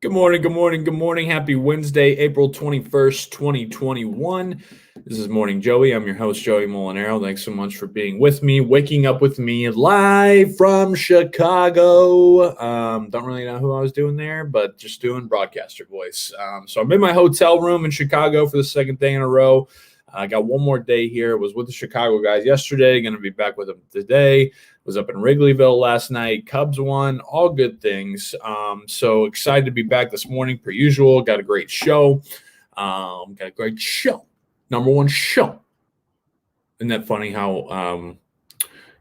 Good morning, good morning, good morning. Happy Wednesday, April 21st, 2021. This is Morning Joey. I'm your host, Joey Molinaro. Thanks so much for being with me, waking up with me live from Chicago. Don't really know who I was doing there, but just doing broadcaster voice. So I'm in my hotel room in Chicago for the second day in a row. I got one more day here. Was with the Chicago guys yesterday. Going to be back with them today. Was up in Wrigleyville last night. Cubs won. All good things. So excited to be back this morning per usual. Got a great show. Number one show. Isn't that funny how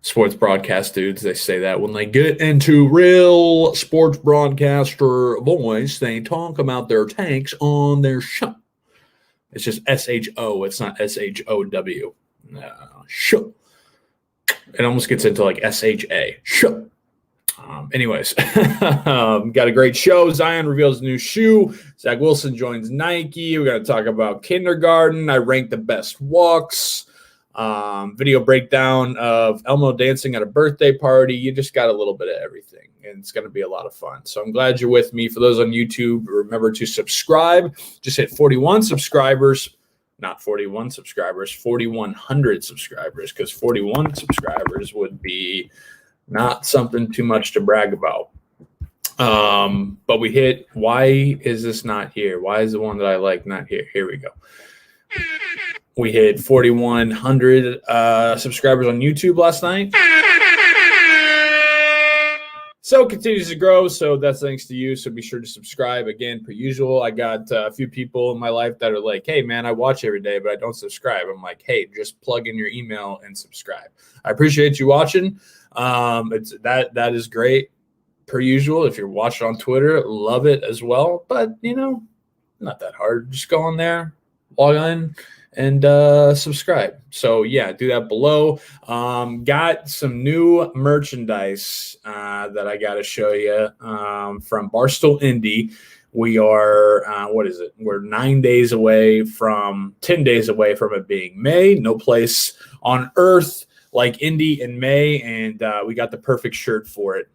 sports broadcast dudes, they say that when they get into real sports broadcaster voice, they talk about their tanks on their show. It's just S-H-O. It's not S-H-O-W. Show. It almost gets into like S-H-A. Show. Anyways, got a great show. Zion reveals a new shoe. Zach Wilson joins Nike. We're going to talk about kindergarten. I ranked the best walks. Video breakdown of Elmo dancing at a birthday party. You just got a little bit of everything, and it's going to be a lot of fun. So I'm glad you're with me. For those on YouTube, remember to subscribe. Just hit 41 subscribers. Not 41 subscribers, 4,100 subscribers, because 41 subscribers would be not something too much to brag about. But we hit, why is this not here? Why is the one that I like not here? Here we go. We hit 4,100 subscribers on YouTube last night. So it continues to grow, so that's thanks to you. So be sure to subscribe. Again, per usual, I got a few people in my life that are like, hey, man, I watch every day, but I don't subscribe. I'm like, hey, just plug in your email and subscribe. I appreciate you watching. That is great, per usual. If you're watching on Twitter, love it as well. But, not that hard. Just go on there, log in, and subscribe. So yeah, do that below. Got some new merchandise that I got to show you from Barstool Indy. We are, what is it? We're 10 days away from it being May. No place on earth like Indy in May, and we got the perfect shirt for it.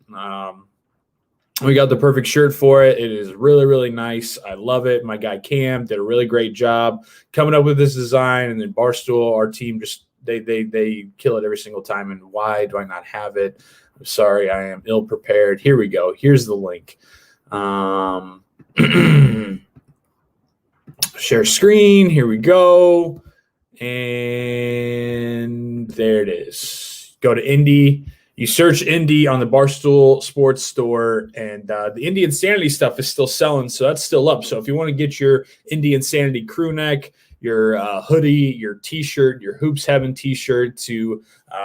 It is really, really nice. I love it. My guy Cam did a really great job coming up with this design. And then Barstool, our team, just they kill it every single time. And why do I not have it? I'm sorry, I am ill prepared. Here we go. Here's the link. Share screen. Here we go. And there it is. Go to Indy. You search Indy on the Barstool Sports Store, and the Indy Insanity stuff is still selling, so that's still up. So if you want to get your Indy Insanity crew neck, your hoodie, your T-shirt, your Hoops Heaven T-shirt to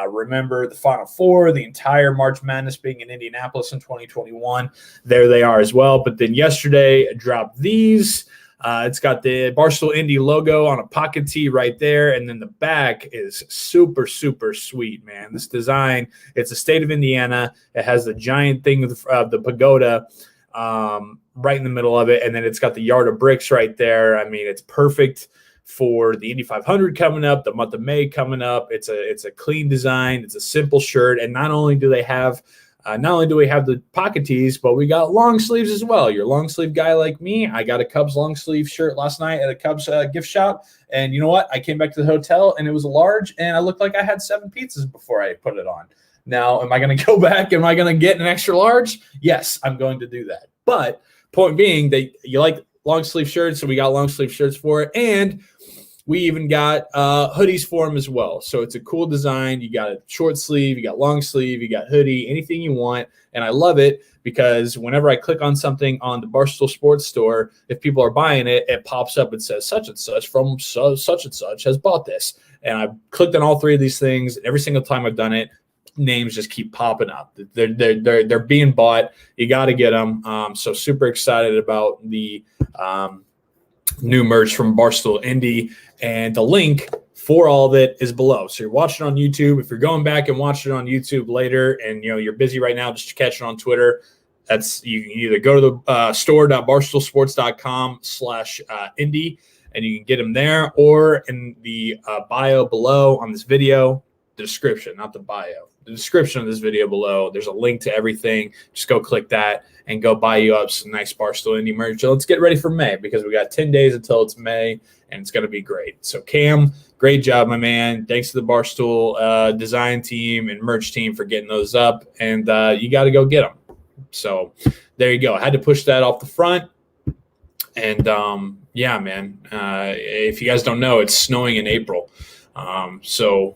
remember the Final Four, the entire March Madness being in Indianapolis in 2021, there they are as well. But then yesterday, I dropped these. It's got the Barstool Indy logo on a pocket tee right there. And then the back is super, super sweet, man. This design, it's the state of Indiana. It has the giant thing of the pagoda right in the middle of it. And then it's got the yard of bricks right there. I mean, it's perfect for the Indy 500 coming up, the month of May coming up. It's a clean design. It's a simple shirt. And not only do we have the pocket tees, but we got long sleeves as well. You're a long sleeve guy like me. I got a Cubs long sleeve shirt last night at a Cubs gift shop. And you know what? I came back to the hotel and it was a large and I looked like I had 7 pizzas before I put it on. Now, am I going to go back? Am I going to get an extra large? Yes, I'm going to do that. But point being that you like long sleeve shirts, so we got long sleeve shirts for it. And we even got hoodies for them as well. So it's a cool design. You got a short sleeve, you got long sleeve, you got hoodie, anything you want. And I love it because whenever I click on something on the Barstool Sports Store, if people are buying it, it pops up and says such and such from such and such has bought this. And I've clicked on all 3 of these things. Every single time I've done it, names just keep popping up. They're being bought. You got to get them. So super excited about the new merch from Barstool Indy, and the link for all of it is below. So you're watching on YouTube. If you're going back and watching it on YouTube later and you're busy right now just catching on Twitter, that's you can either go to the store.barstoolsports.com/Indy and you can get them there, or in the bio below on this video, the description, not the bio. the description of this video below. There's a link to everything. Just go click that and go buy you up some nice Barstool Indy merch. So let's get ready for May, because we got 10 days until it's May, and it's going to be great. So Cam, great job, my man. Thanks to the Barstool design team and merch team for getting those up, and you got to go get them. So there you go. I had to push that off the front. And yeah, man, if you guys don't know, it's snowing in April. So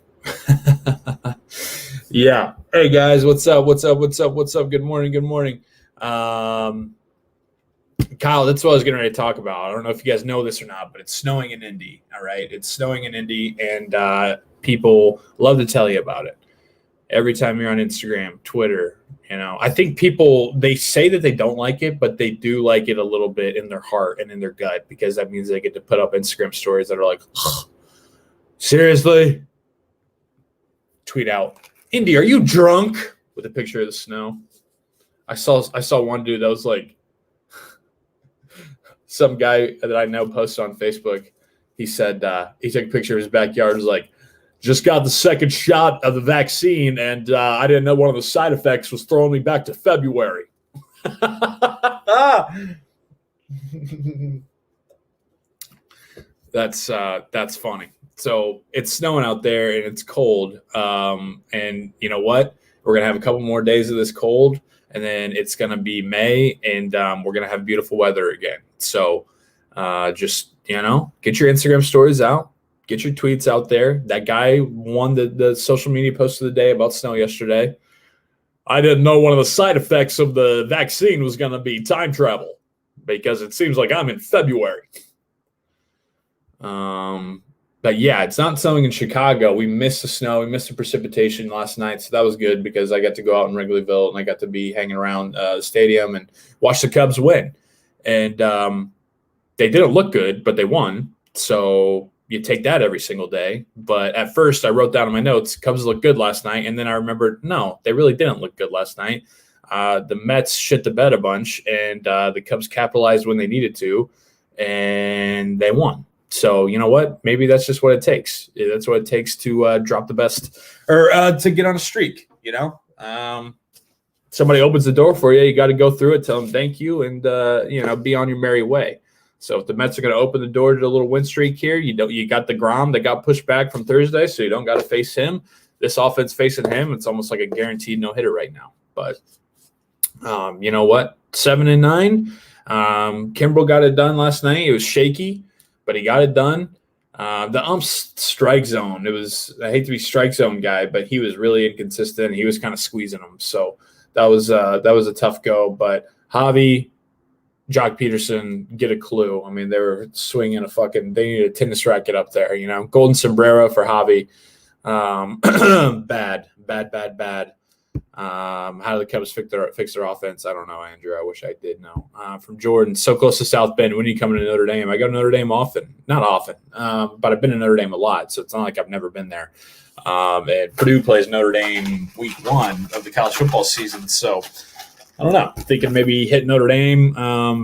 yeah. Hey guys, what's up? Good morning. Kyle, that's what I was getting ready to talk about. I don't know if you guys know this or not, but it's snowing in Indy. All right. It's snowing in Indy, and people love to tell you about it. Every time you're on Instagram, Twitter, I think people, they say that they don't like it, but they do like it a little bit in their heart and in their gut, because that means they get to put up Instagram stories that are like, seriously? Tweet out, Indy, are you drunk? With a picture of the snow. I saw one dude that was like, some guy that I know posted on Facebook. He said he took a picture of his backyard. Was like, just got the second shot of the vaccine, and I didn't know one of the side effects was throwing me back to February. That's funny. So it's snowing out there and it's cold. And you know what? We're going to have a couple more days of this cold, and then it's going to be May, and we're going to have beautiful weather again. So just, get your Instagram stories out, get your tweets out there. That guy won the social media post of the day about snow yesterday. I didn't know one of the side effects of the vaccine was going to be time travel, because it seems like I'm in February. But yeah, it's not snowing in Chicago. We missed the snow. We missed the precipitation last night. So that was good, because I got to go out in Wrigleyville, and I got to be hanging around the stadium and watch the Cubs win. And they didn't look good, but they won. So you take that every single day. But at first I wrote down in my notes, Cubs looked good last night. And then I remembered, no, they really didn't look good last night. The Mets shit the bed a bunch, and the Cubs capitalized when they needed to, and they won. So you know what? Maybe that's just what it takes. That's what it takes to drop the best, or to get on a streak. Somebody opens the door for you, you got to go through it, tell them thank you, and be on your merry way. So if the Mets are going to open the door to a little win streak here, you got the Grom that got pushed back from Thursday, so you don't got to face him. This offense facing him, it's almost like a guaranteed no hitter right now. But you know what? 7-9. Kimbrel got it done last night. It was shaky, but he got it done. The ump's strike zone. I hate to be strike zone guy, but he was really inconsistent. He was kind of squeezing them. So that was a tough go. But Javi, Jock Peterson, get a clue. I mean, they were swinging they needed a tennis racket up there. Golden sombrero for Javi. Bad. How do the Cubs fix their offense? I don't know, Andrew. I wish I did know. From Jordan, so close to South Bend. When are you coming to Notre Dame? I go to Notre Dame often. Not often, but I've been to Notre Dame a lot, so it's not like I've never been there. And Purdue plays Notre Dame week 1 of the college football season, so I don't know. Thinking maybe hit Notre Dame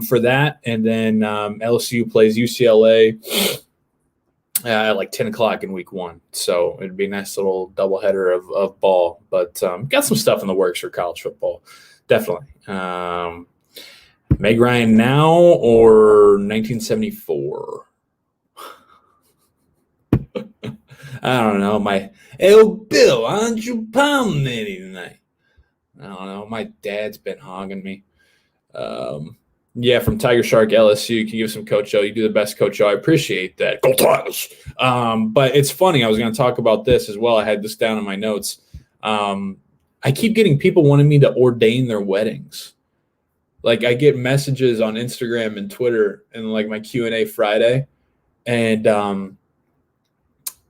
for that, and then LSU plays UCLA at like 10 o'clock in week 1. So it'd be a nice little doubleheader of ball. But got some stuff in the works for college football. Definitely. Meg Ryan now or 1974? I don't know. Hey, Bill, why don't you pound me tonight? I don't know. My dad's been hogging me. Yeah, from Tiger Shark LSU, can you give some Coach O? You do the best, Coach O. I appreciate that. Go Tigers! But it's funny. I was going to talk about this as well. I had this down in my notes. I keep getting people wanting me to ordain their weddings. Like, I get messages on Instagram and Twitter and like my Q&A Friday, and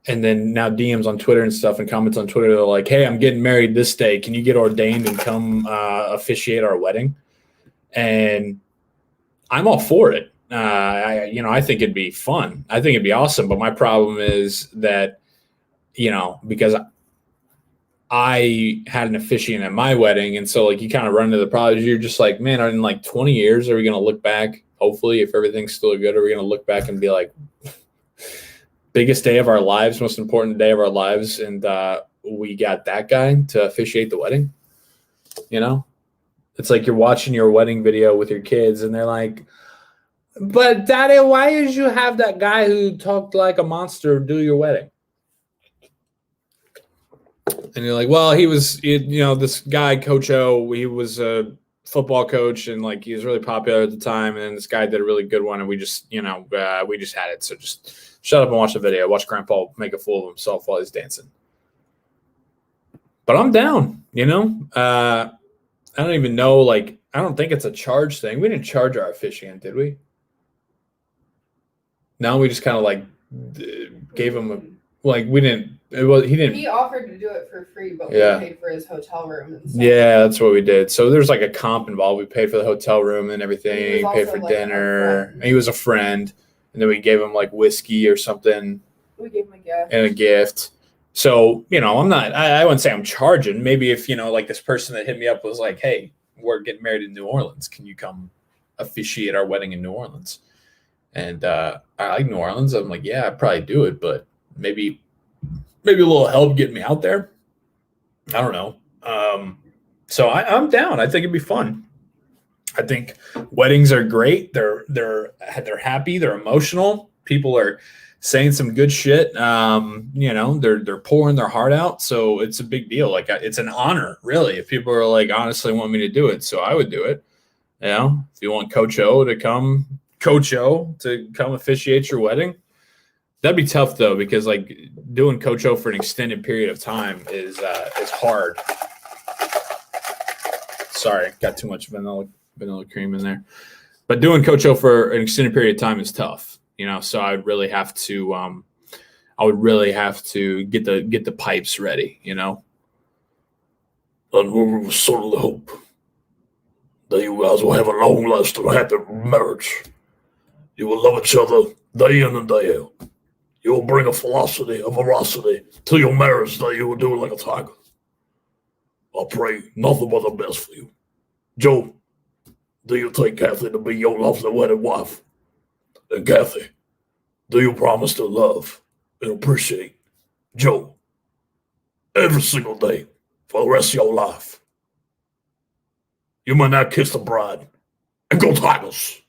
then now DMs on Twitter and stuff and comments on Twitter. They're like, "Hey, I'm getting married this day. Can you get ordained and come officiate our wedding?" And I'm all for it. I think it'd be fun. I think it'd be awesome. But my problem is that, because I had an officiant at my wedding, and so like you kind of run into the problem. You're just like, man, in like 20 years, are we going to look back? Hopefully, if everything's still good, are we going to look back and be like, biggest day of our lives, most important day of our lives, and we got that guy to officiate the wedding. You know, it's like you're watching your wedding video with your kids and they're like, but Daddy, why did you have that guy who talked like a monster do your wedding? And you're like, well, he was, this guy, Coach O, he was a football coach and like he was really popular at the time. And then this guy did a really good one. And we just, we just had it. So just shut up and watch the video. Watch Grandpa make a fool of himself while he's dancing. But I'm down, I don't even know. Like, I don't think it's a charge thing. We didn't charge our officiant, did we? No, we just kind of like gave him we didn't. He offered to do it for free, but we paid for his hotel room and stuff. Yeah, that's what we did. So there's like a comp involved. We paid for the hotel room and everything. Paid for dinner. He was a friend, and then we gave him like whiskey or something. We gave him a gift. And a gift. So I'm not. I wouldn't say I'm charging. Maybe if like this person that hit me up was like, "Hey, we're getting married in New Orleans. Can you come officiate our wedding in New Orleans?" And I like New Orleans. I'm like, yeah, I'd probably do it, but maybe a little help getting me out there. I don't know. So I'm down. I think it'd be fun. I think weddings are great. They're happy. They're emotional. People are saying some good shit. They're pouring their heart out. So it's a big deal. Like it's an honor, really, if people are like honestly want me to do it. So I would do it. If you want Coach O to come officiate your wedding. That'd be tough though, because like doing Coach O for an extended period of time is hard. Sorry, got too much vanilla cream in there. But doing Coach O for an extended period of time is tough, So I would really have to get the pipes ready, And we certainly hope that you guys will have a long-lasting, happy marriage. You will love each other day in and day out. You will bring a veracity to your marriage that you will do like a tiger. I pray nothing but the best for you. Joe, do you take Kathy to be your lovely wedded wife? And Kathy, do you promise to love and appreciate Joe every single day for the rest of your life? You might not kiss the bride and go Tigers.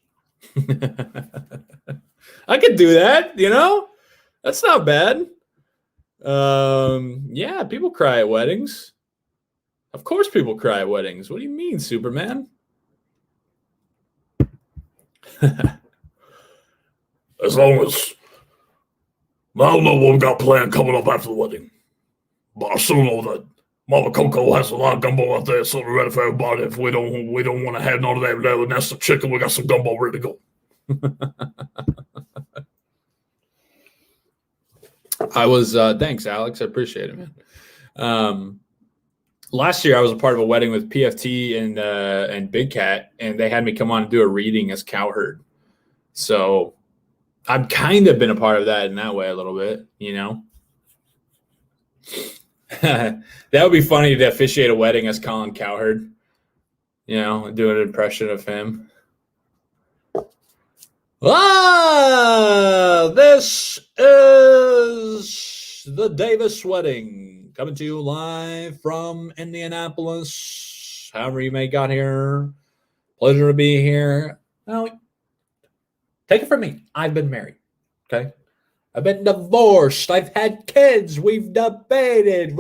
I could do that, That's not bad. Yeah, people cry at weddings. Of course people cry at weddings. What do you mean, Superman? As long as I don't know what we got planned coming up after the wedding. But I still know that Mama Coco has a lot of gumbo out there, so we're ready for everybody. If we don't want to have none of that nest of chicken, we got some gumbo ready to go. I was thanks, Alex. I appreciate it, man. Last year I was a part of a wedding with PFT and Big Cat, and they had me come on and do a reading as Cowherd. So I've kind of been a part of that in that way a little bit, That would be funny to officiate a wedding as Colin Cowherd, do an impression of him. This is the Davis wedding, coming to you live from Indianapolis. However you may got here, pleasure to be here. Well, take it from me. I've been married, okay? I've been divorced. I've had kids. We've debated.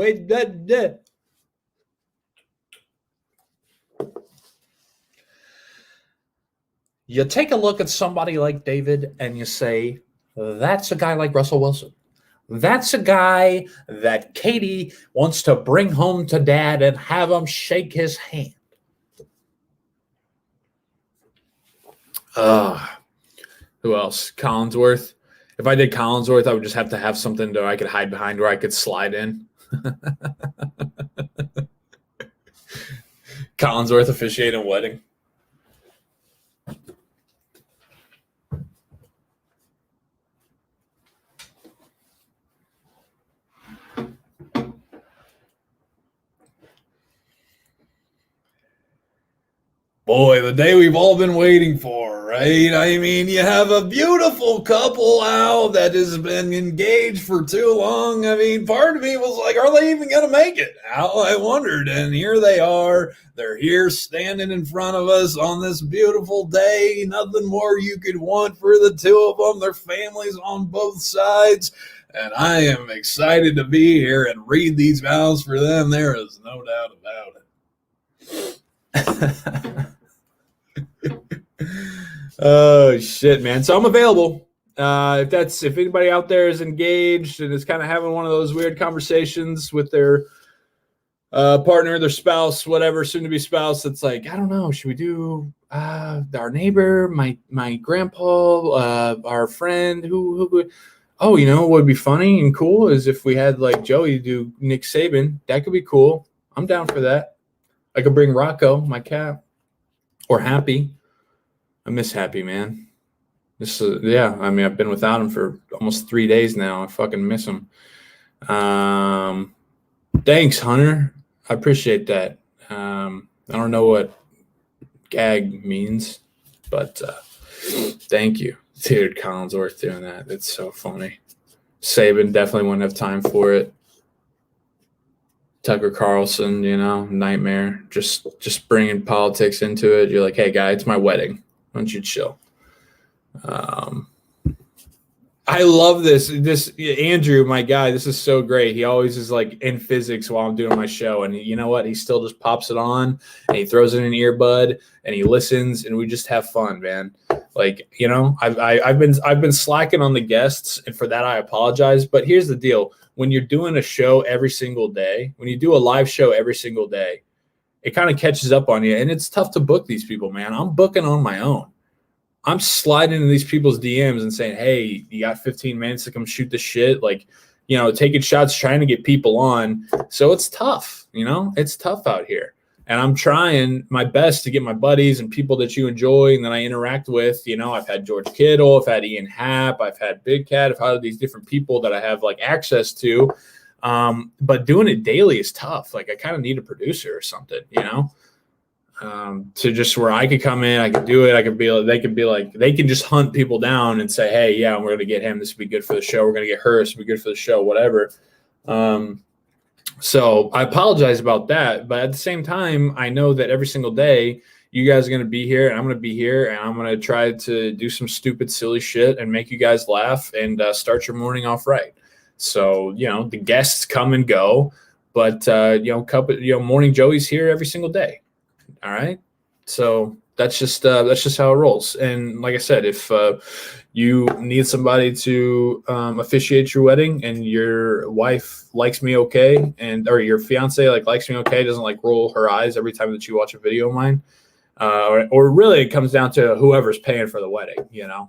You take a look at somebody like David and you say, that's a guy like Russell Wilson. That's a guy that Katie wants to bring home to dad and have him shake his hand. Who else? Collinsworth. If I did Collinsworth, I would just have to have something that I could hide behind where I could slide in. Collinsworth officiating a wedding. Boy, the day we've all been waiting for, right? I mean, you have a beautiful couple out that has been engaged for too long. I mean, part of me was like, are they even going to make it? How I wondered. And here they are. They're here standing in front of us on this beautiful day. Nothing more you could want for the two of them. Their families on both sides. And I am excited to be here and read these vows for them. There is no doubt about it. Oh shit, man. So I'm available. If anybody out there is engaged and is kind of having one of those weird conversations with their partner, their spouse, whatever, soon to be spouse, that's like, I don't know, should we do our neighbor, my grandpa, our friend, who oh, you know what would be funny and cool is if we had like Joey do Nick Saban. That could be cool. I'm down for that. I could bring Rocco, my cat, or Happy. I miss Happy, man. Yeah, I mean, I've been without him for almost 3 days now. I fucking miss him. Thanks, Hunter. I appreciate that. I don't know what gag means, but thank you. Dude, Collinsworth doing that. It's so funny. Saban definitely wouldn't have time for it. Tucker Carlson, nightmare. Just bringing politics into it. You're like, hey, guy, it's my wedding. Why don't you chill? I love this. Andrew, my guy, this is so great. He always is like in physics while I'm doing my show, and you know what? He still just pops it on and he throws in an earbud and he listens, and we just have fun, man. Like, I've been slacking on the guests, and for that I apologize. But here's the deal: when you're doing a show every single day, when you do a live show every single day, it kind of catches up on you, and it's tough to book these people, man. I'm booking on my own. I'm sliding into these people's DMs and saying, hey, you got 15 minutes to come shoot the shit? Like, taking shots, trying to get people on. So it's tough, it's tough out here. And I'm trying my best to get my buddies and people that you enjoy and that I interact with. I've had George Kittle, I've had Ian Happ, I've had Big Cat, I've had these different people that I have like access to. But doing it daily is tough. Like, I kind of need a producer or something, to just where I could come in, I could do it. They can just hunt people down and say, hey, yeah, we're going to get him. This would be good for the show. We're going to get her. This would be good for the show, whatever. So I apologize about that. But at the same time, I know that every single day you guys are going to be here and I'm going to be here and I'm going to try to do some stupid, silly shit and make you guys laugh and start your morning off right. So, the guests come and go, but, Morning Joey's here every single day. All right. So that's just how it rolls. And like I said, if you need somebody to officiate your wedding and your wife likes me okay, or your fiance likes me okay, doesn't like roll her eyes every time that you watch a video of mine, or really it comes down to whoever's paying for the wedding,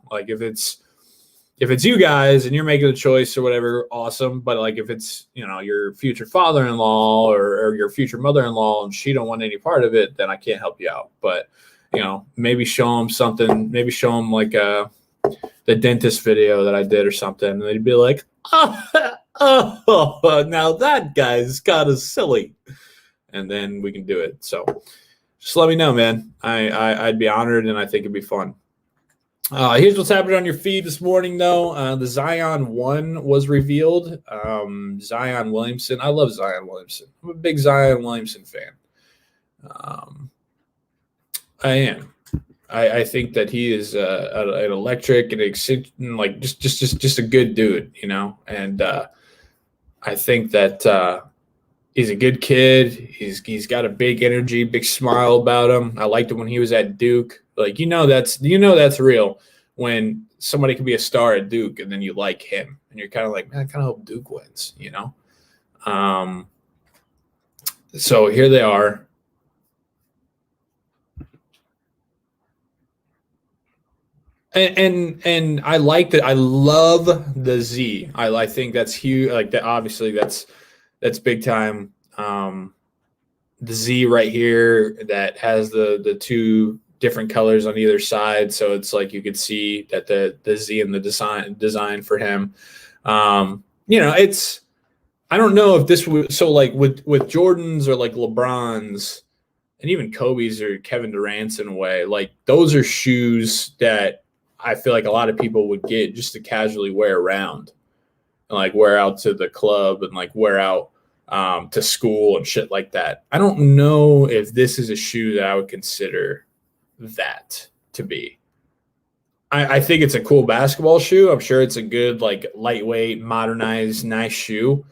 like if it's you guys and you're making the choice or whatever, awesome. But like if it's, your future father-in-law or your future mother-in-law and she don't want any part of it, then I can't help you out. But, maybe show them something, maybe show them like the dentist video that I did or something. And they'd be like, oh, now that guy's kind of silly. And then we can do it. So just let me know, man. I'd be honored and I think it'd be fun. Here's what's happening on your feed this morning, though. The Zion 1 was revealed. Zion Williamson. I love Zion Williamson. I'm a big Zion Williamson fan. I am. I think that he is an electric and like just a good dude, And I think that he's a good kid. He's got a big energy, big smile about him. I liked it when he was at Duke. Like, that's real when somebody can be a star at Duke and then you like him and you're kind of like, man, I kind of hope Duke wins, So here they are. And I like that. I love the Z. I think that's huge. Like that, obviously that's big time. The Z right here that has the two different colors on either side, so it's like you could see that the Z and the design for him. It's, I don't know if this would, so like with Jordans or like LeBrons, and even Kobe's or Kevin Durant's in a way, like those are shoes that I feel like a lot of people would get just to casually wear around and like wear out to the club and like wear out to school and shit like that. I don't know if this is a shoe that I would consider that to be. I think it's a cool basketball shoe. I'm sure it's a good, like, lightweight, modernized, nice shoe.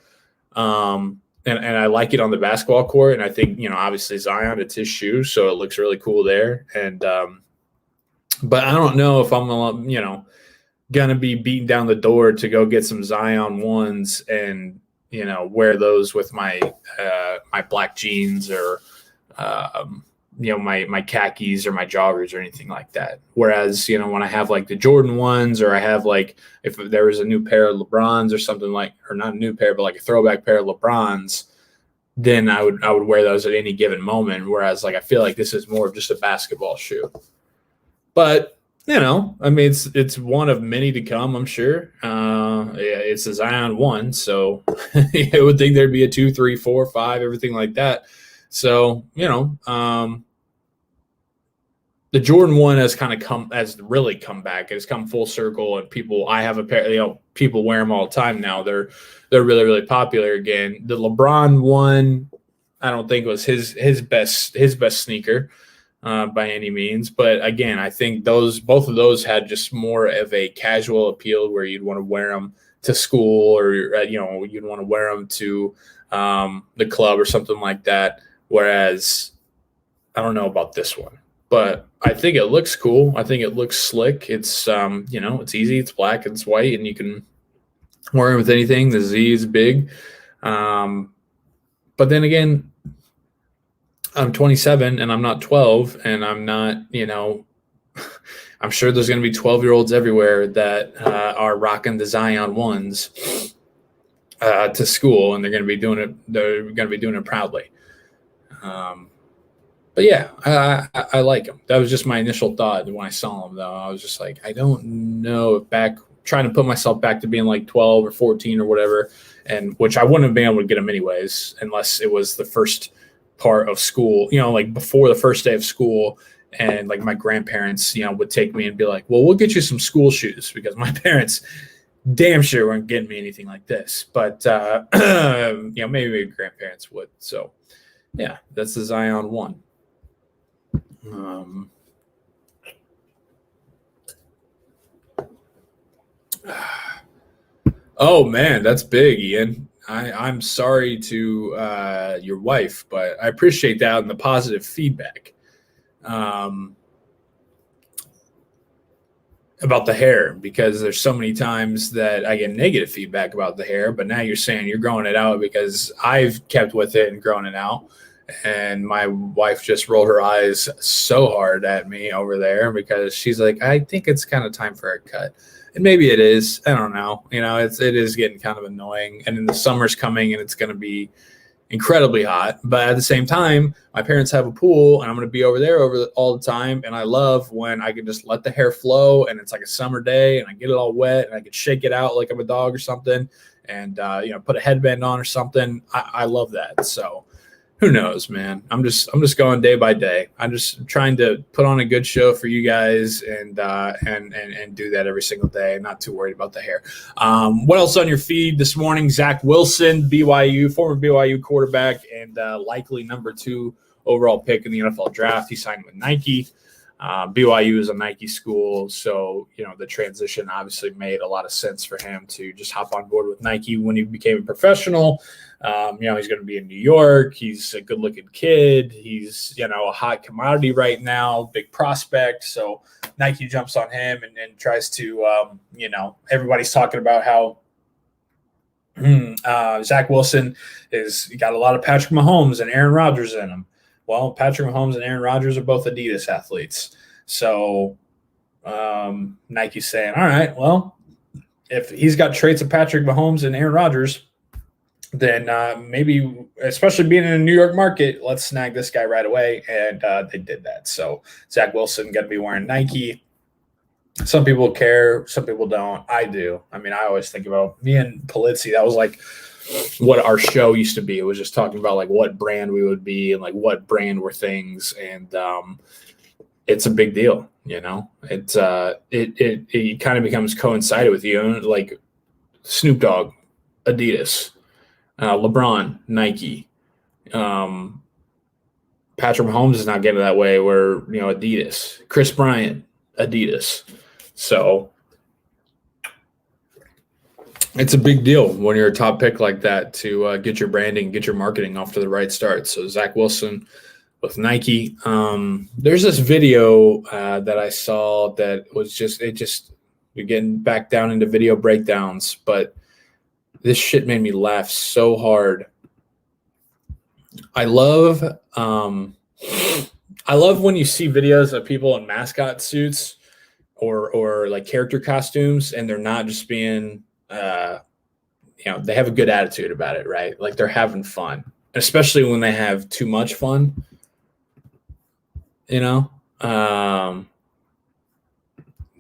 And I like it on the basketball court. And I think, obviously Zion, it's his shoe, so it looks really cool there. And but I don't know if I'm, gonna be beating down the door to go get some Zion ones and wear those with my my black jeans or my khakis or my joggers or anything like that. Whereas, when I have like the Jordan ones, or I have like, if there was a new pair of LeBrons or something like, or not a new pair, but like a throwback pair of LeBrons, then I would wear those at any given moment. Whereas like, I feel like this is more of just a basketball shoe, but it's one of many to come, I'm sure. It's a Zion 1, so I would think there'd be a 2, 3, 4, 5, everything like that. So, the Jordan 1 has really come back. It's come full circle, and I have a pair, people wear them all the time now. They're really, really popular again. The LeBron 1, I don't think was his best sneaker by any means. But again, I think both of those had just more of a casual appeal where you'd want to wear them to school, or you'd want to wear them to the club or something like that. Whereas I don't know about this one, but I think it looks cool. I think it looks slick. It's it's easy. It's black. It's white, and you can wear it with anything. The Z is big, but then again, I'm 27 and I'm not 12, and I'm not. I'm sure there's going to be 12-year-olds everywhere that are rocking the Zion 1s to school, and they're going to be doing it. They're going to be doing it proudly. But yeah, I like them. That was just my initial thought when I saw them, though. I was just like, I don't know, trying to put myself back to being like 12 or 14 or whatever, and which I wouldn't have been able to get them anyways, unless it was the first part of school, like before the first day of school. And like my grandparents, would take me and be like, well, we'll get you some school shoes, because my parents damn sure weren't getting me anything like this. But, maybe grandparents would. So, yeah, that's the Zion 1. Oh, man, that's big, Ian. I'm sorry to your wife, but I appreciate that and the positive feedback. About the hair, because there's so many times that I get negative feedback about the hair, but now you're saying you're growing it out because I've kept with it and grown it out. And my wife just rolled her eyes so hard at me over there, because she's like, I think it's kind of time for a cut. And maybe it is. I don't know. It is getting kind of annoying. And then the summer's coming, and it's going to be incredibly hot. But at the same time, my parents have a pool, and I'm going to be over there all the time. And I love when I can just let the hair flow, and it's like a summer day, and I get it all wet, and I can shake it out like I'm a dog or something, and put a headband on or something. I love that. So who knows, man? I'm just going day by day. I'm just trying to put on a good show for you guys, and do that every single day. Not too worried about the hair. What else on your feed this morning? Zach Wilson, former BYU quarterback, and likely number 2 overall pick in the NFL draft. He signed with Nike. BYU is a Nike school, so the transition obviously made a lot of sense for him to just hop on board with Nike when he became a professional. He's going to be in New York. He's a good-looking kid. He's a hot commodity right now, big prospect. So Nike jumps on him and tries to everybody's talking about how Zach Wilson got a lot of Patrick Mahomes and Aaron Rodgers in him. Well, Patrick Mahomes and Aaron Rodgers are both Adidas athletes. So Nike's saying, all right, well, if he's got traits of Patrick Mahomes and Aaron Rodgers, then maybe, especially being in a New York market, let's snag this guy right away. And they did that. So Zach Wilson going to be wearing Nike. Some people care. Some people don't. I do. I mean, I always think about me and Polizzi. That was like what our show used to be. It was just talking about like what brand we would be and like what brand were things. And it's a big deal, you know. It kind of becomes coincided with you, like Snoop Dogg, Adidas, LeBron, Nike. Patrick Mahomes is not getting that way where, you know, Adidas, Chris Bryant, Adidas. So it's a big deal when you're a top pick like that to get your branding, get your marketing off to the right start. So Zach Wilson with Nike. There's this video that I saw that was we're getting back down into video breakdowns, but this shit made me laugh so hard. I love when you see videos of people in mascot suits or like character costumes, and they're not just being, you know, they have a good attitude about it, right? Like they're having fun, especially when they have too much fun, you know?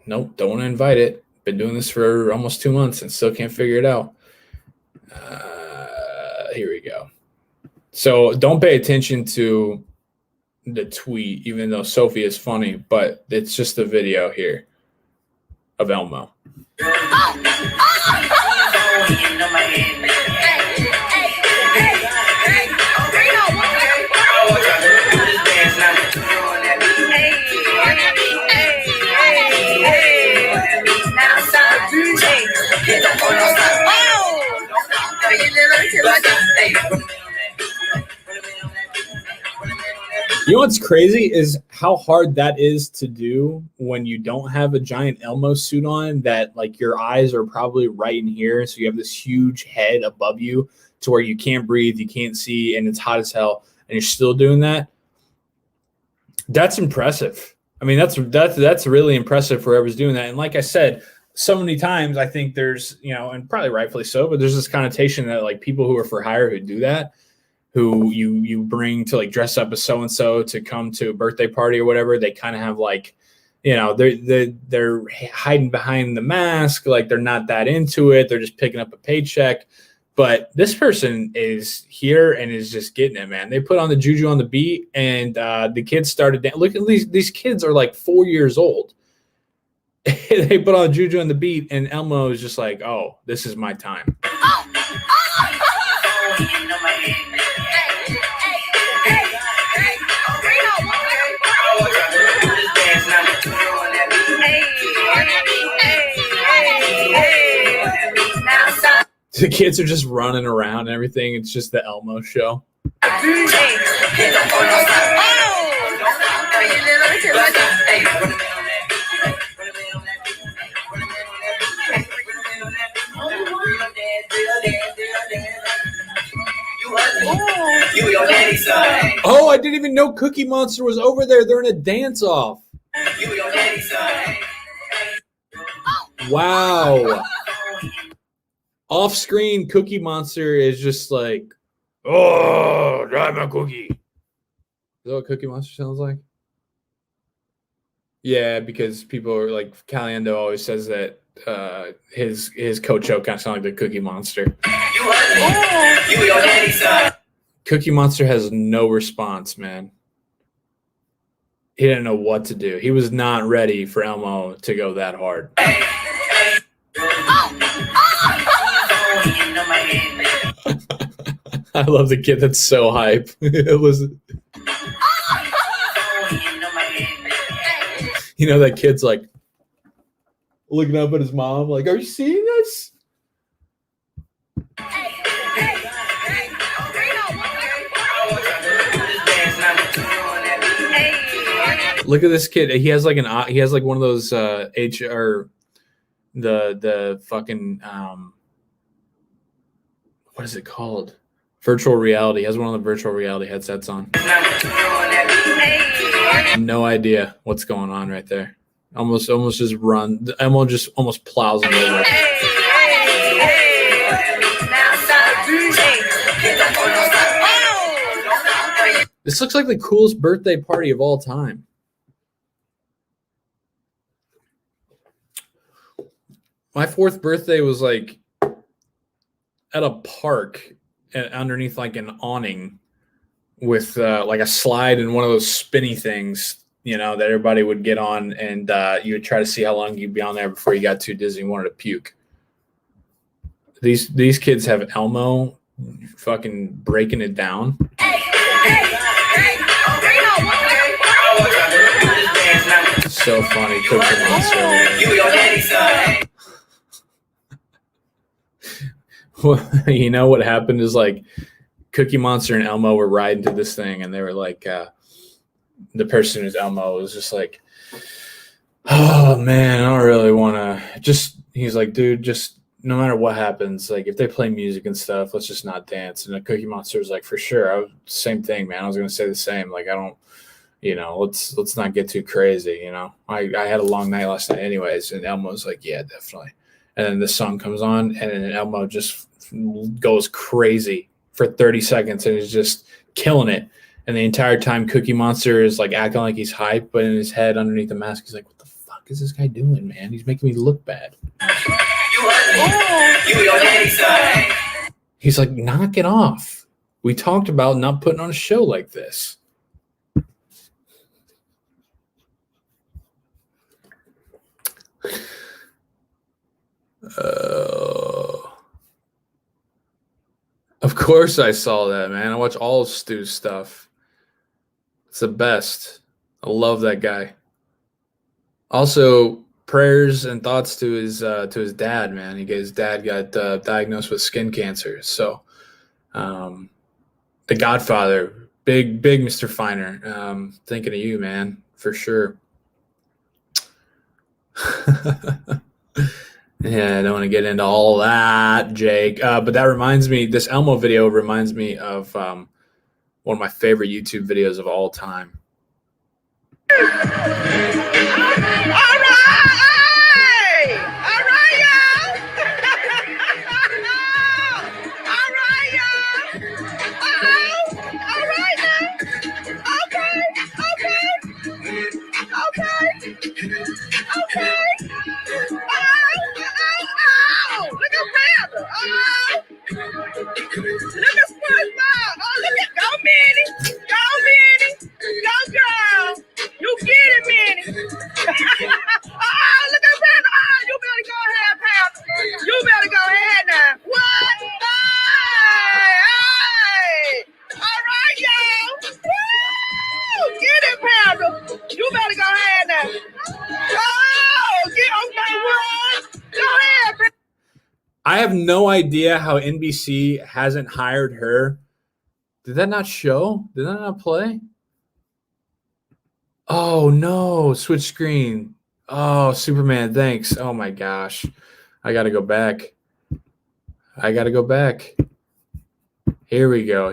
Nope, don't want to invite it. Been doing this for almost 2 months and still can't figure it out. Here we go. So don't pay attention to the tweet, even though Sophie is funny, but it's just the video here of Elmo. You know what's crazy is how hard that is to do when you don't have a giant Elmo suit on, that like your eyes are probably right in here. So you have this huge head above you to where you can't breathe, you can't see, and it's hot as hell, and you're still doing that. That's impressive. I mean, that's really impressive for whoever's doing that. And like I said, so many times I think there's, you know, and probably rightfully so, but there's this connotation that like people who are for hire who do that, who you bring to like dress up as so-and-so to come to a birthday party or whatever, they kind of have like, you know, they're hiding behind the mask. Like they're not that into it. They're just picking up a paycheck. But this person is here and is just getting it, man. They put on the juju on the beat, and the kids started. Look at these kids are like 4 years old. They put on juju on the beat, and Elmo is just like, oh, this is my time. The kids are just running around and everything. It's just the Elmo show. Oh, I didn't even know Cookie Monster was over there. They're in a dance-off. Wow. Off-screen, Cookie Monster is just like, oh, drive my cookie. Is that what Cookie Monster sounds like? Yeah, because people are like, Caliendo always says that his coach show kind of sounds like the Cookie Monster. Cookie Monster has no response, man. He didn't know what to do. He was not ready for Elmo to go that hard. I love the kid that's so hype. Listen. You know, that kid's like looking up at his mom, like, are you seeing this? Look at this kid. He has like one of those the fucking what is it called? Virtual reality. He has one of the virtual reality headsets on. No idea what's going on right there. Almost just run. Almost plows him over. This looks like the coolest birthday party of all time. My 4th birthday was like at a park underneath like an awning with like a slide and one of those spinny things, that everybody would get on, and you would try to see how long you'd be on there before you got too dizzy and wanted to puke. These kids have Elmo fucking breaking it down. So funny, Cookie Monster. Well, what happened is like Cookie Monster and Elmo were riding to this thing, and they were like, the person who's Elmo was just like, oh man, I don't really want to. He's like, dude, just no matter what happens, like if they play music and stuff, let's just not dance. And the Cookie Monster was like, for sure, same thing, man. I was gonna say the same. Like I don't. Let's not get too crazy. I had a long night last night anyways. And Elmo's like, yeah, definitely. And then the song comes on, and then Elmo just goes crazy for 30 seconds and is just killing it. And the entire time Cookie Monster is like acting like he's hype, but in his head underneath the mask, he's like, what the fuck is this guy doing, man? He's making me look bad. He's like, knock it off. We talked about not putting on a show like this. Of course I saw that, man. I watch all of Stu's stuff. It's the best. I love that guy. Also, prayers and thoughts to his dad, man. His dad got diagnosed with skin cancer. So, The Godfather, big Mr. Finer. Thinking of you, man, for sure. Yeah, I don't want to get into all that, Jake. But that reminds me, this Elmo video reminds me of one of my favorite YouTube videos of all time. All right, y'all. All right, y'all. All right now. Okay. Look at Randall. Look at SpongeBob. Look at Go Minnie. Go girl. You get it, Minnie. Look at Randall. You better go ahead, Pam. You better go ahead now. What? Hey. All right, y'all. Woo! Get it, Pam. You better go ahead now. Go ahead, Pam. I have no idea how NBC hasn't hired her. Did that not show? Did that not play? Oh, no. Switch screen. Oh, Superman, thanks. Oh, my gosh. I got to go back. Here we go.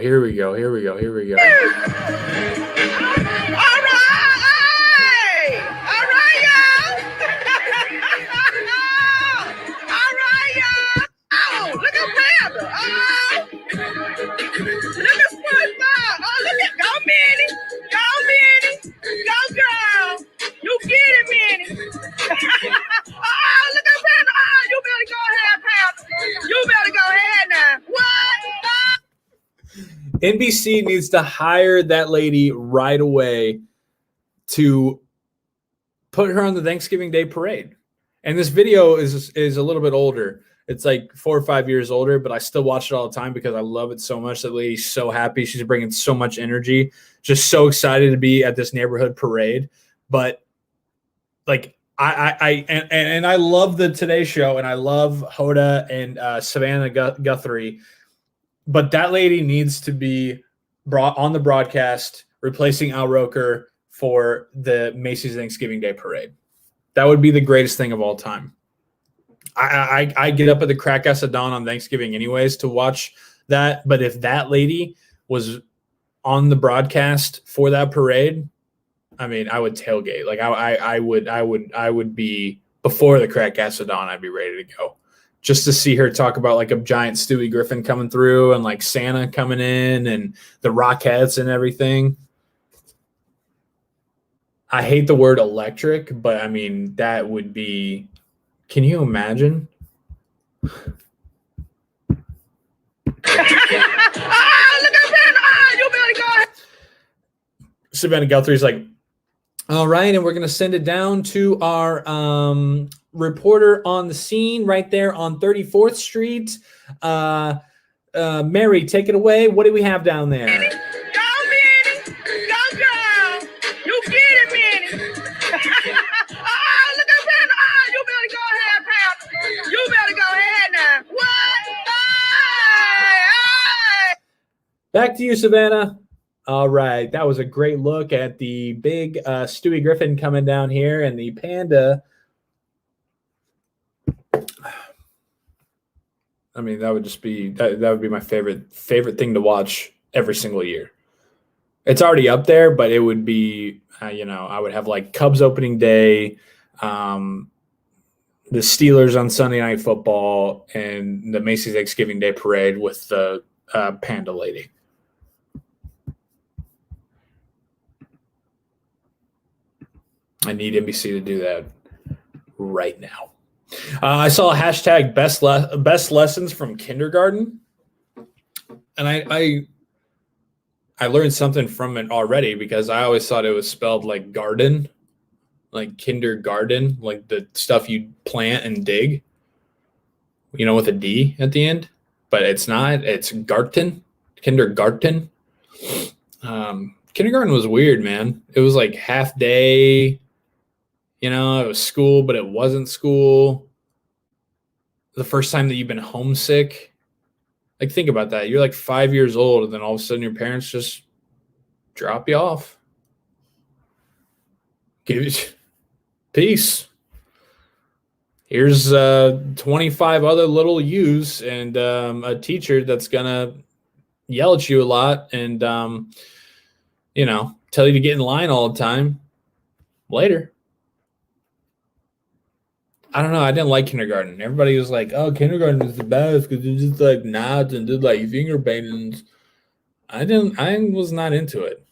NBC needs to hire that lady right away to put her on the Thanksgiving Day parade. And this video is a little bit older. It's like 4 or 5 years older, but I still watch it all the time because I love it so much. That lady's so happy. She's bringing so much energy. Just so excited to be at this neighborhood parade. But like I love the Today Show, and I love Hoda and Savannah Guthrie. But that lady needs to be brought on the broadcast, replacing Al Roker for the Macy's Thanksgiving Day Parade. That would be the greatest thing of all time. I get up at the crack of dawn on Thanksgiving anyways to watch that. But if that lady was on the broadcast for that parade, I mean, I would tailgate. Like I would be before the crack of dawn. I'd be ready to go. Just to see her talk about like a giant Stewie Griffin coming through and like Santa coming in and the Rockettes and everything. I hate the word electric, but I mean, that would be, can you imagine? Look at Panda. You better go ahead. Savannah Guthrie's like, all right, and we're going to send it down to our reporter on the scene right there on 34th Street. Mary, take it away. What do we have down there? Go, Minnie. Go, girl. You get it, Minnie. Look at Panda. You better go ahead, Panda. You better go ahead now. What? Hey. Back to you, Savannah. All right. That was a great look at the big Stewie Griffin coming down here and the panda. I mean, that would just be that would be my favorite thing to watch every single year. It's already up there, but it would be, I would have like Cubs opening day, the Steelers on Sunday Night Football, and the Macy's Thanksgiving Day Parade with the panda lady. I need NBC to do that right now. I saw a hashtag best lessons from kindergarten, and I learned something from it already because I always thought it was spelled like garden, like kindergarten, like the stuff you plant and dig, with a D at the end, but it's not. It's Garten, kindergarten. Kindergarten was weird, man. It was like half day. It was school, but it wasn't school. The first time that you've been homesick. Like, think about that. You're like 5 years old, and then all of a sudden your parents just drop you off. Give you peace. Here's 25 other little yous and a teacher that's going to yell at you a lot and, tell you to get in line all the time. Later. I don't know. I didn't like kindergarten. Everybody was like, "Oh, kindergarten is the best because you just like nods and did like finger paintings." I was not into it.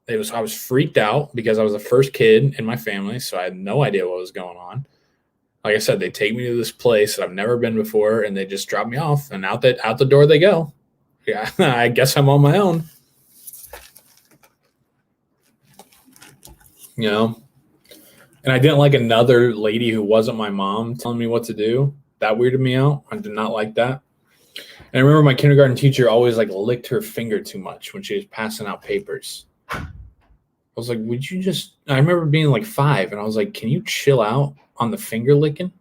I was freaked out because I was the first kid in my family, so I had no idea what was going on. Like I said, they take me to this place that I've never been before, and they just drop me off, and out the door they go. Yeah, I guess I'm on my own. And I didn't like another lady who wasn't my mom telling me what to do. That weirded me out. I did not like that. And I remember my kindergarten teacher always like licked her finger too much when she was passing out papers. I was like, would you just, I remember being like 5 and I was like, can you chill out on the finger licking?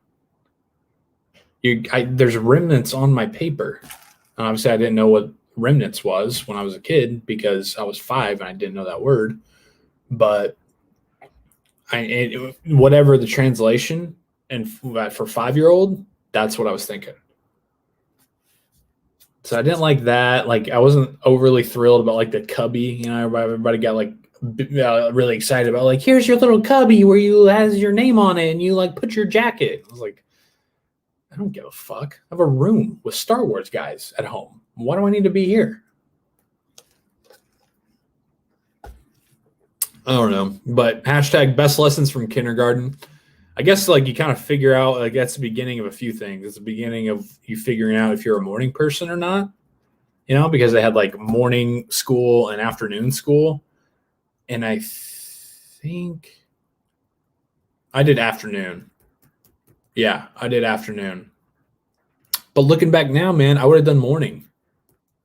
There's remnants on my paper. And obviously I didn't know what remnants was when I was a kid because I was 5 and I didn't know that word. But whatever the translation, and for 5-year-old, that's what I was thinking. So I didn't like that. Like, I wasn't overly thrilled about like the cubby. Everybody got like really excited about like, here's your little cubby where you has your name on it and you like put your jacket. I was like, I don't give a fuck. I have a room with Star Wars guys at home. Why do I need to be here? I don't know, but hashtag best lessons from kindergarten. I guess like you kind of figure out like that's the beginning of a few things. It's the beginning of you figuring out if you're a morning person or not, because they had like morning school and afternoon school. And I think I did afternoon. Yeah, I did afternoon. But looking back now, man, I would have done morning.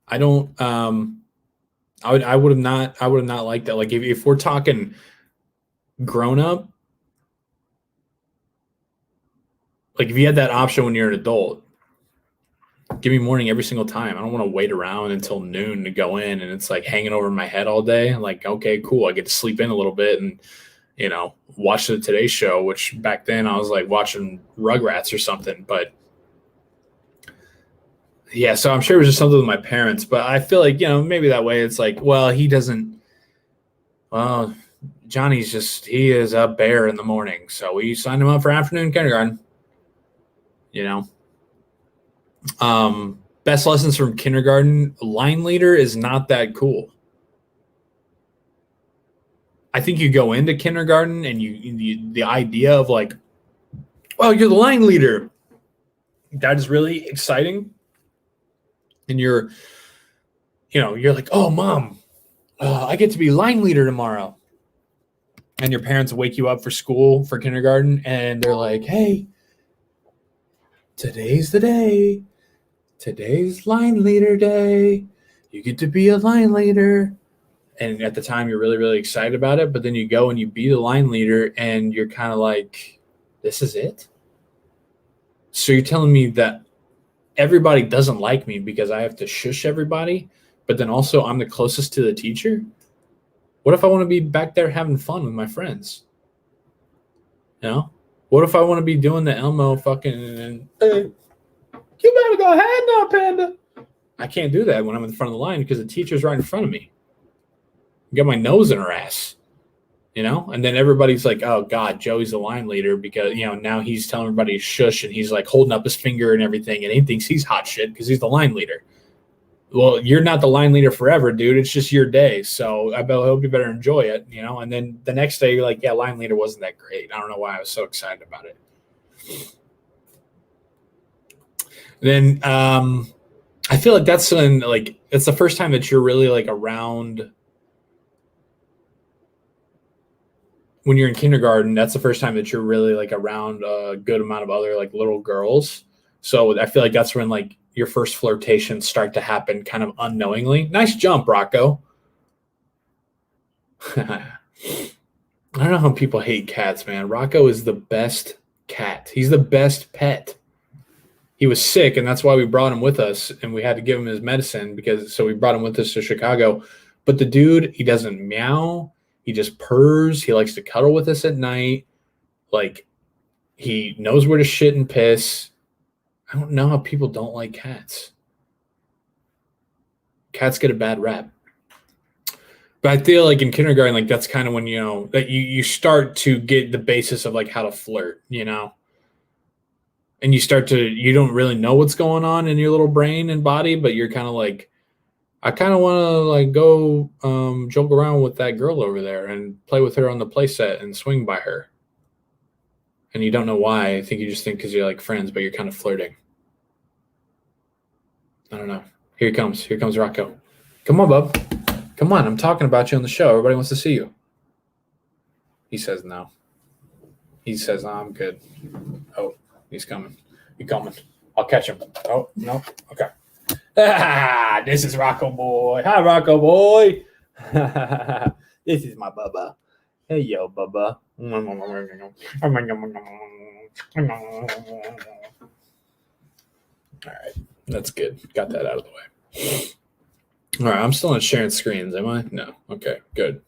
I don't, I would have not liked that. Like if we're talking grown up, like if you had that option when you're an adult, give me morning every single time. I don't want to wait around until noon to go in and it's like hanging over my head all day. I'm like, okay, cool. I get to sleep in a little bit and, watch the Today Show, which back then I was like watching Rugrats or something, but yeah, so I'm sure it was just something with my parents, but I feel like, maybe that way it's like, well, Johnny's he is a bear in the morning. So we signed him up for afternoon kindergarten, best lessons from kindergarten. Line leader is not that cool. I think you go into kindergarten and the idea of like, well, you're the line leader. That is really exciting. and you're like, oh, Mom, I get to be line leader tomorrow. And your parents wake you up for school, for kindergarten, and they're like, hey, today's the day. Today's line leader day. You get to be a line leader. And at the time, you're really, really excited about it. But then you go and you be the line leader, and you're kind of like, this is it? So you're telling me that everybody doesn't like me because I have to shush everybody, but then also I'm the closest to the teacher? What if I want to be back there having fun with my friends? You know? What if I want to be doing the Elmo fucking, hey, you better go ahead now, Panda. I can't do that when I'm in front of the line because the teacher's right in front of me. I got my nose in her ass, you know? And then everybody's like, oh, God, Joey's the line leader because, now he's telling everybody to shush and he's like holding up his finger and everything. And he thinks he's hot shit because he's the line leader. Well, you're not the line leader forever, dude. It's just your day. So I hope you better enjoy it, And then the next day you're like, yeah, line leader wasn't that great. I don't know why I was so excited about it. Then I feel like that's when, it's the first time that you're really around. When you're in kindergarten, that's the first time that you're really around a good amount of other little girls. So I feel like that's when your first flirtations start to happen kind of unknowingly. Nice jump, Rocco. I don't know how people hate cats, man. Rocco is the best cat. He's the best pet. He was sick, and that's why we brought him with us, and we had to give him his medicine so we brought him with us to Chicago. But the dude, he doesn't meow. He just purrs. He likes to cuddle with us at night. He knows where to shit and piss. I don't know how people don't like cats. Cats get a bad rap. But I feel like in kindergarten, that's kind of when, that you start to get the basis of how to flirt, And you don't really know what's going on in your little brain and body, but you're kind of I kind of want to go joke around with that girl over there and play with her on the play set and swing by her. And you don't know why. I think you just think because you're friends, but you're kind of flirting. I don't know. Here he comes. Here comes Rocco. Come on, bub. Come on. I'm talking about you on the show. Everybody wants to see you. He says no. He says, no, I'm good. Oh, he's coming. He's coming. I'll catch him. Oh, no. Okay. This is Rocco Boy. Hi, Rocco Boy. This is my Bubba. Hey, yo, Bubba. All right. That's good. Got that out of the way. All right. I'm still not sharing screens, am I? No. Okay, good.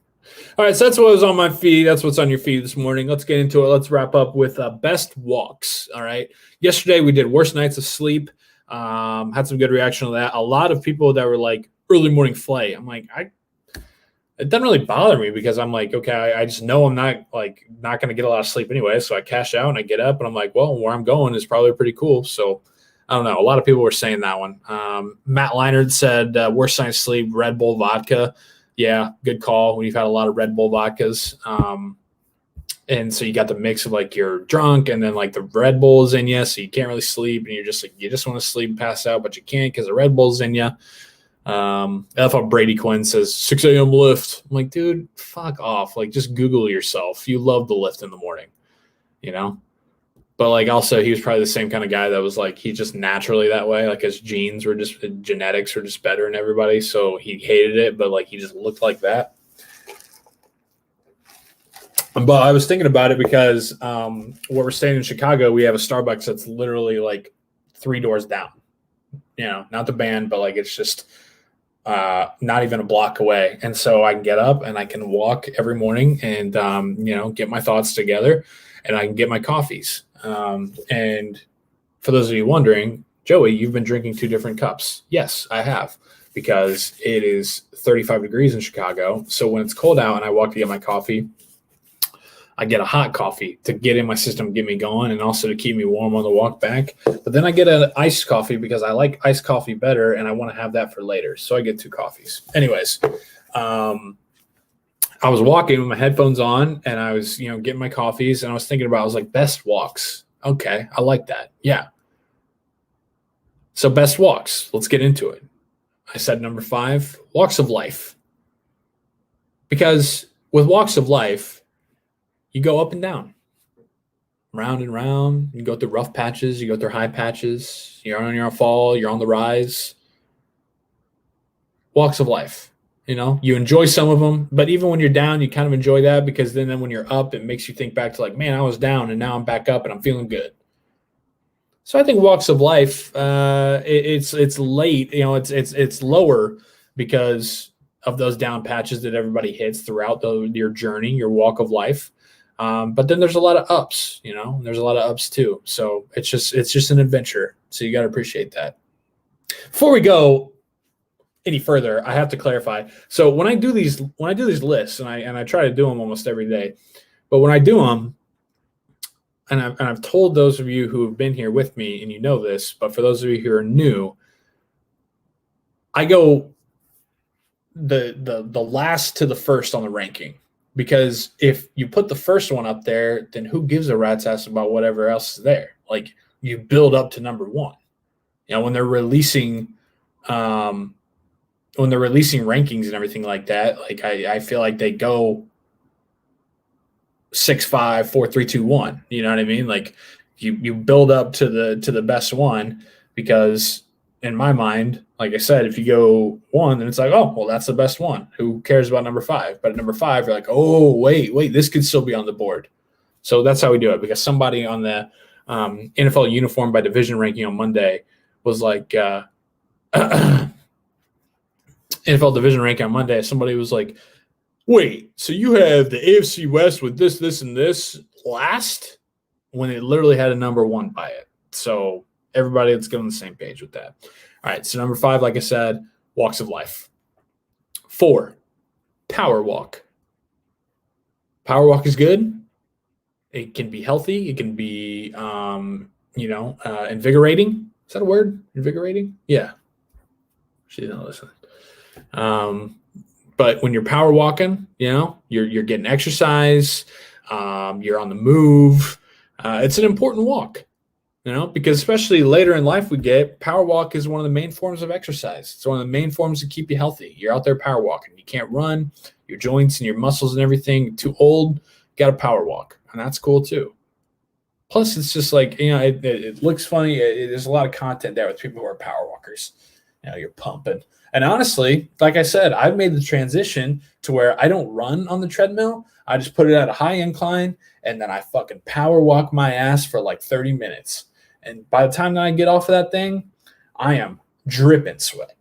All right. So that's what was on my feed. That's what's on your feed this morning. Let's get into it. Let's wrap up with best walks. All right. Yesterday, we did worst nights of sleep. Had some good reaction to that. A lot of people that were early morning flight. I'm it doesn't really bother me because I'm okay, I just know I'm not going to get a lot of sleep anyway. So I cash out and I get up and I'm well, where I'm going is probably pretty cool. So I don't know. A lot of people were saying that one. Matt Leinart said worst night of sleep, Red Bull vodka. Yeah, good call when you've had a lot of Red Bull vodkas. And so you got the mix of you're drunk and then the Red Bull's in you, so you can't really sleep and you're just you just want to sleep and pass out, but you can't because the Red Bull's in you. I love how Brady Quinn says 6 a.m. lift. I'm dude, fuck off. Just Google yourself. You love the lift in the morning, But also he was probably the same kind of guy that was he's just naturally that way. His genes were just genetics were just better than everybody, so he hated it, but he just looked like that. But I was thinking about it because where we're staying in Chicago, we have a Starbucks that's literally 3 doors down. Not the band, but it's just not even a block away. And so I can get up and I can walk every morning and, get my thoughts together and I can get my coffees. And for those of you wondering, Joey, you've been drinking 2 different cups. Yes, I have, because it is 35 degrees in Chicago. So when it's cold out and I walk to get my coffee, I get a hot coffee to get in my system, get me going, and also to keep me warm on the walk back. But then I get an iced coffee because I like iced coffee better, and I want to have that for later. So I get 2 coffees. Anyways, I was walking with my headphones on, and I was, getting my coffees, and I was thinking about, I was best walks. Okay, I like that. Yeah. So best walks. Let's get into it. I said number 5, walks of life. Because with walks of life, you go up and down, round and round. You go through rough patches, you go through high patches. You're on your fall, you're on the rise. Walks of life. You enjoy some of them, but even when you're down, you kind of enjoy that because then when you're up, it makes you think back to like, man, I was down and now I'm back up and I'm feeling good. So I think walks of life, it's late, it's lower because of those down patches that everybody hits throughout your journey, your walk of life. But then there's a lot of ups, there's a lot of ups too. So it's just an adventure. So you got to appreciate that. Before we go any further, I have to clarify. So when I do these lists, and I try to do them almost every day, but when I do them, and I've told those of you who have been here with me, and you know this, but for those of you who are new, I go the last to the first on the ranking, because if you put the first one up there, then who gives a rat's ass about whatever else is there? Like, you build up to number 1. When they're releasing rankings and everything like that, like I feel like they go 6, 5, 4, 3, 2, 1. You know what I mean? Like you build up to the best one, because in my mind, like I said, if you go 1, then it's like, oh, well, that's the best one. Who cares about number 5? But at number 5, you're like, oh, wait, this could still be on the board. So that's how we do it, because somebody on the NFL uniform by division ranking on Monday was like, NFL division ranking on Monday, somebody was like, wait, so you have the AFC West with this, and this last, when it literally had a number 1 by it. So everybody, let's get on the same page with that. All right, so number 5, like I said, walks of life. 4, power walk. Power walk is good. It can be healthy. It can be, invigorating. Is that a word? Invigorating? Yeah. She didn't listen. But when you're power walking, you're getting exercise. You're on the move. It's an important walk, because especially later in life power walk is one of the main forms of exercise. It's one of the main forms to keep you healthy. You're out there power walking. You can't run. Your joints and your muscles and everything, you're too old, you got to power walk. And that's cool too. Plus, it's just like, it looks funny. There's a lot of content there with people who are power walkers. You're pumping. And honestly, like I said, I've made the transition to where I don't run on the treadmill. I just put it at a high incline, and then I fucking power walk my ass for like 30 minutes. And by the time that I get off of that thing, I am dripping sweat.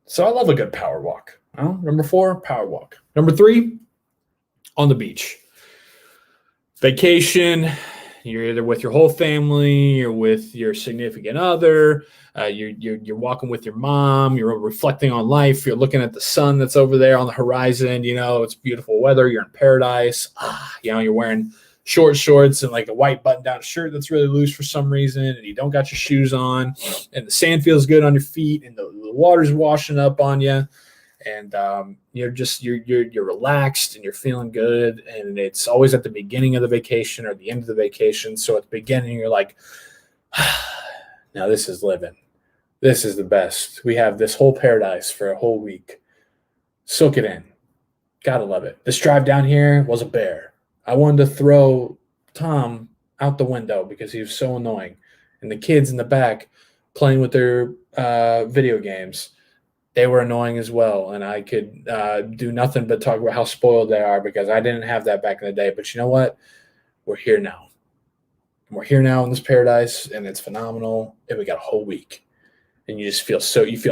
So I love a good power walk. Number 4, power walk. Number 3, on the beach. Vacation. You're either with your whole family, you're with your significant other, you're walking with your mom, you're reflecting on life, you're looking at the sun that's over there on the horizon, it's beautiful weather, you're in paradise, you're wearing short shorts and like a white button-down shirt that's really loose for some reason, and you don't got your shoes on, and the sand feels good on your feet, and the water's washing up on you. And you're relaxed and you're feeling good. And it's always at the beginning of the vacation or the end of the vacation. So at the beginning, you're like, now this is living. This is the best. We have this whole paradise for a whole week. Soak it in. Gotta love it. This drive down here was a bear. I wanted to throw Tom out the window because he was so annoying. And the kids in the back playing with their video games, they were annoying as well, and I could do nothing but talk about how spoiled they are because I didn't have that back in the day. But you know what? We're here now. We're here now in this paradise, and it's phenomenal, and we got a whole week. And you just feel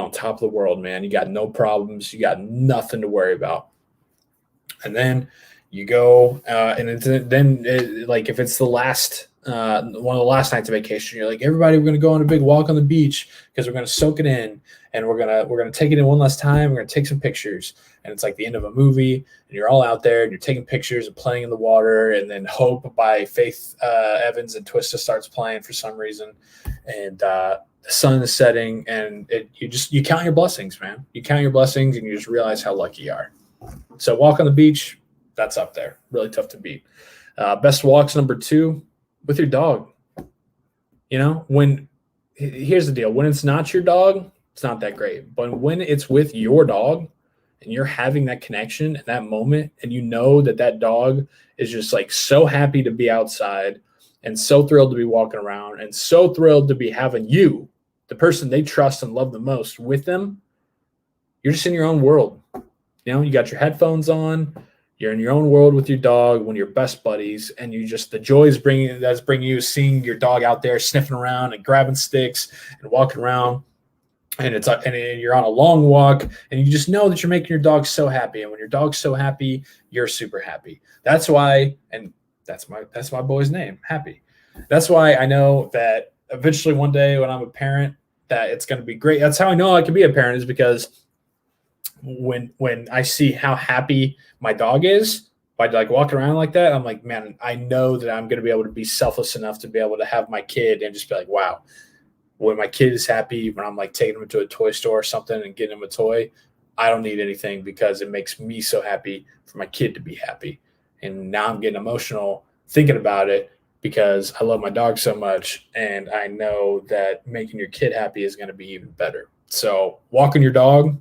on top of the world, man. You got no problems. You got nothing to worry about. And then you go, like if it's the last one of the last nights of vacation, you're like, everybody, we're going to go on a big walk on the beach because we're going to soak it in, and we're going to take it in one last time. We're going to take some pictures, and it's like the end of a movie, and you're all out there and you're taking pictures and playing in the water, and then Hope by Faith Evans and Twista starts playing for some reason, and the sun is setting, and you count your blessings, man. You count your blessings, and you just realize how lucky you are. So walk on the beach, that's up there. Really tough to beat. Best walks, number 2, with your dog. Here's the deal. When it's not your dog, It's not that great. But when it's with your dog and you're having that connection and that moment, and you know that that dog is just like so happy to be outside and so thrilled to be walking around and so thrilled to be having you, the person they trust and love the most, with them, you're just in your own world. You know, you got your headphones on, you're in your own world with your dog, one of your best buddies, and you just, the joy is bringing you seeing your dog out there sniffing around and grabbing sticks and walking around. And you're on a long walk, and you just know that you're making your dog so happy. And when your dog's so happy, you're super happy. That's why, and that's my boy's name, Happy. That's why I know that eventually one day when I'm a parent, that it's going to be great. That's how I know I can be a parent, is because when I see how happy my dog is by like walking around like that, I'm like, man, I know that I'm going to be able to be selfless enough to be able to have my kid and just be like, wow. When my kid is happy, when I'm like taking him to a toy store or something and getting him a toy, I don't need anything, because it makes me so happy for my kid to be happy. And now I'm getting emotional thinking about it, because I love my dog so much, and I know that making your kid happy is going to be even better. So walking your dog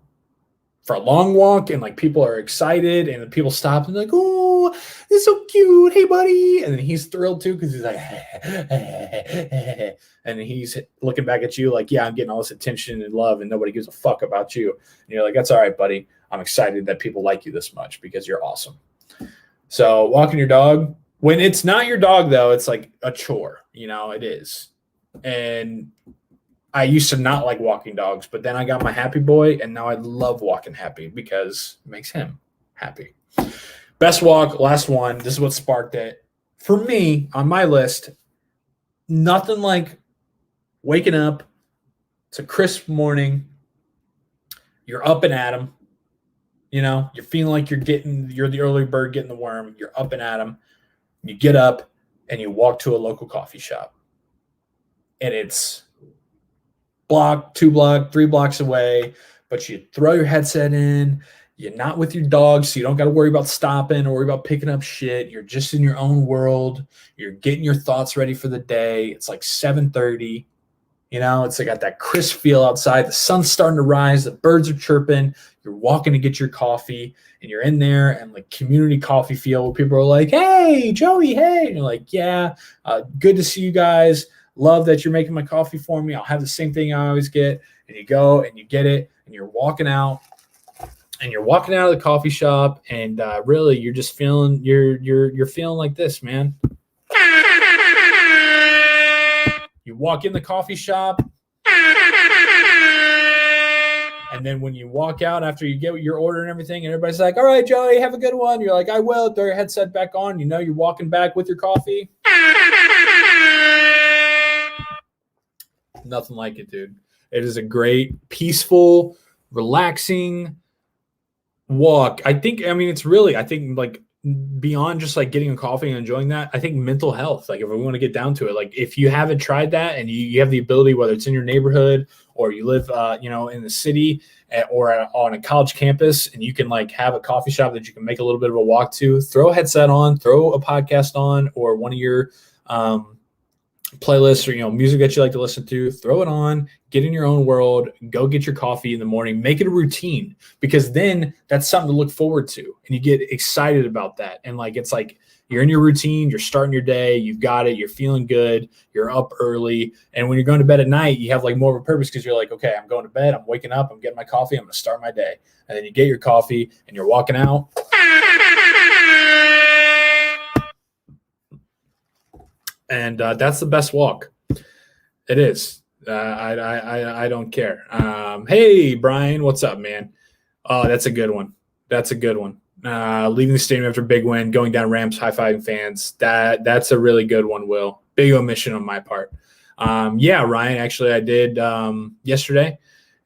for a long walk, and like people are excited, and people stop and like, oh, it's so cute, hey buddy, and then he's thrilled too, because he's like, and he's looking back at you like, yeah, I'm getting all this attention and love, and nobody gives a fuck about you. And you're like, that's all right, buddy. I'm excited that people like you this much, because you're awesome. So walking your dog, when it's not your dog though, it's like a chore, you know, it is. And I used to not like walking dogs, but then I got my Happy boy, and now I love walking Happy because it makes him happy. Best walk, last one. This is what sparked it. For me, on my list, nothing like waking up. It's a crisp morning. You're up and at 'em. You know, you're feeling like you're the early bird getting the worm. You're up and at 'em. You get up and you walk to a local coffee shop. And it's block, 2 block, 3 blocks away, but you throw your headset in. You're not with your dog, so you don't got to worry about stopping or worry about picking up shit. You're just in your own world. You're getting your thoughts ready for the day. It's like 7:30. You know, it's like got that crisp feel outside. The sun's starting to rise. The birds are chirping. You're walking to get your coffee, and you're in there, and like community coffee feel where people are like, hey, Joey, hey. And you're like, yeah, good to see you guys. Love that you're making my coffee for me. I'll have the same thing I always get. And you go and you get it, and you're walking out. And you're walking out of the coffee shop, and really, you're just feeling you're feeling like this, man. You walk in the coffee shop, and then when you walk out after you get your order and everything, and everybody's like, "All right, Joey, have a good one." You're like, "I will." Throw your headset back on. You know you're walking back with your coffee. Nothing like it, dude. It is a great, peaceful, relaxing walk. I think like beyond just like getting a coffee and enjoying that, I think mental health, like if we want to get down to it, like if you haven't tried that and you have the ability, whether it's in your neighborhood or you live in the city or on a college campus, and you can like have a coffee shop that you can make a little bit of a walk to, throw a headset on, throw a podcast on, or one of your playlists or music that you like to listen to, throw it on, get in your own world, go get your coffee in the morning, make it a routine, because then that's something to look forward to, and you get excited about that. And like it's like you're in your routine, you're starting your day, you've got it, you're feeling good, you're up early, and when you're going to bed at night, you have like more of a purpose, because you're like, okay, I'm going to bed, I'm waking up, I'm getting my coffee, I'm going to start my day. And then you get your coffee and you're walking out. And that's the best walk. It is. I don't care. Hey, Brian, what's up, man? Oh, that's a good one. That's a good one. Leaving the stadium after a big win, going down ramps, high-fiving fans. That's a really good one, Will. Big omission on my part. Yeah, Ryan, actually I did yesterday,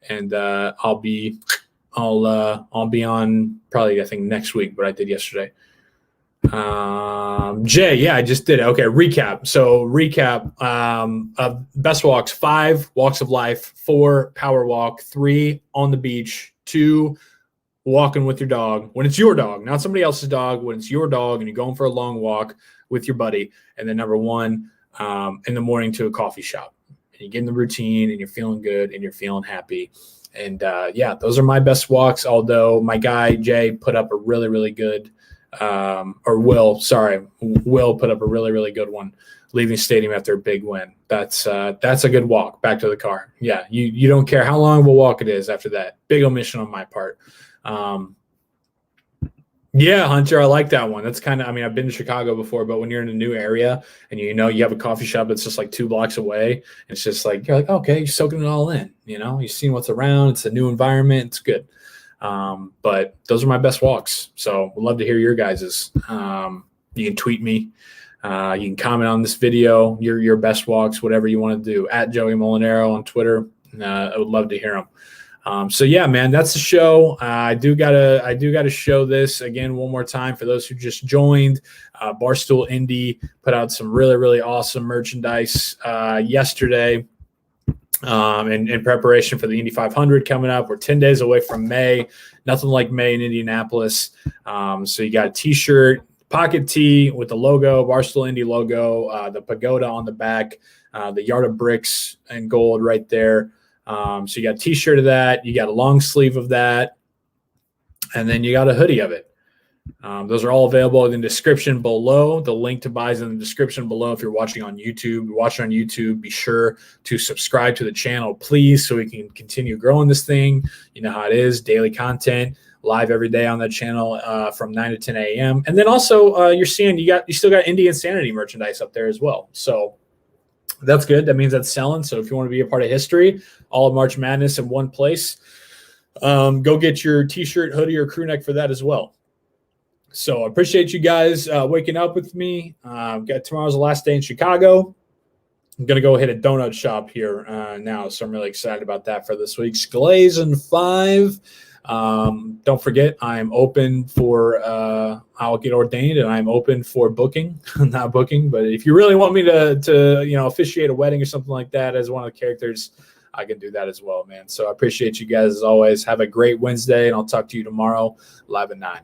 and I'll be on probably I think next week, but I did yesterday. Jay, yeah, I just did it. Okay, recap. So of best walks: 5 walks of life, 4 power walk, 3 on the beach, 2 walking with your dog when it's your dog, not somebody else's dog, when it's your dog and you're going for a long walk with your buddy, and then number 1 in the morning to a coffee shop. and you get in the routine and you're feeling good and you're feeling happy. And yeah, those are my best walks. Although my guy Jay put up a really, really good, Will put up a really, really good one leaving stadium after a big win. That's a good walk back to the car. Yeah, you don't care how long of a walk it is after that. Big omission on my part. Yeah, Hunter, I like that one. That's kind of, I mean, I've been to Chicago before, but when you're in a new area and you have a coffee shop that's just like 2 blocks away, it's just like, you're like, okay, you're soaking it all in, you've seen what's around. It's a new environment. It's good. But those are my best walks. So we'd love to hear your guys's. You can tweet me. You can comment on this video, your best walks, whatever you want to do, at Joey Molinaro on Twitter. I would love to hear them. So yeah, man, that's the show. I do gotta show this again one more time for those who just joined. Barstool Indy put out some really, really awesome merchandise yesterday in preparation for the Indy 500 coming up. We're 10 days away from May. Nothing like May in Indianapolis. So you got a T-shirt, pocket tee with the logo, Barstool Indy logo, the pagoda on the back, the yard of bricks and gold right there. So you got a T-shirt of that, you got a long sleeve of that, and then you got a hoodie of it. Those are all available in the description below. The link to buy is in the description below. If you're watching on YouTube, be sure to subscribe to the channel, please, so we can continue growing this thing. You know how it is, daily content, live every day on that channel from 9 to 10 a.m. And then also you're seeing you still got Indy Insanity merchandise up there as well. So that's good. That means that's selling. So if you want to be a part of history, all of March Madness in one place, go get your T-shirt, hoodie, or crew neck for that as well. So I appreciate you guys waking up with me. Tomorrow's the last day in Chicago. I'm going to go hit a donut shop here now. So I'm really excited about that for this week's Glaze and 5. Don't forget, I'm open for I'll get ordained, and I'm open for booking. Not booking, but if you really want me to officiate a wedding or something like that as one of the characters, I can do that as well, man. So I appreciate you guys as always. Have a great Wednesday, and I'll talk to you tomorrow live at 9.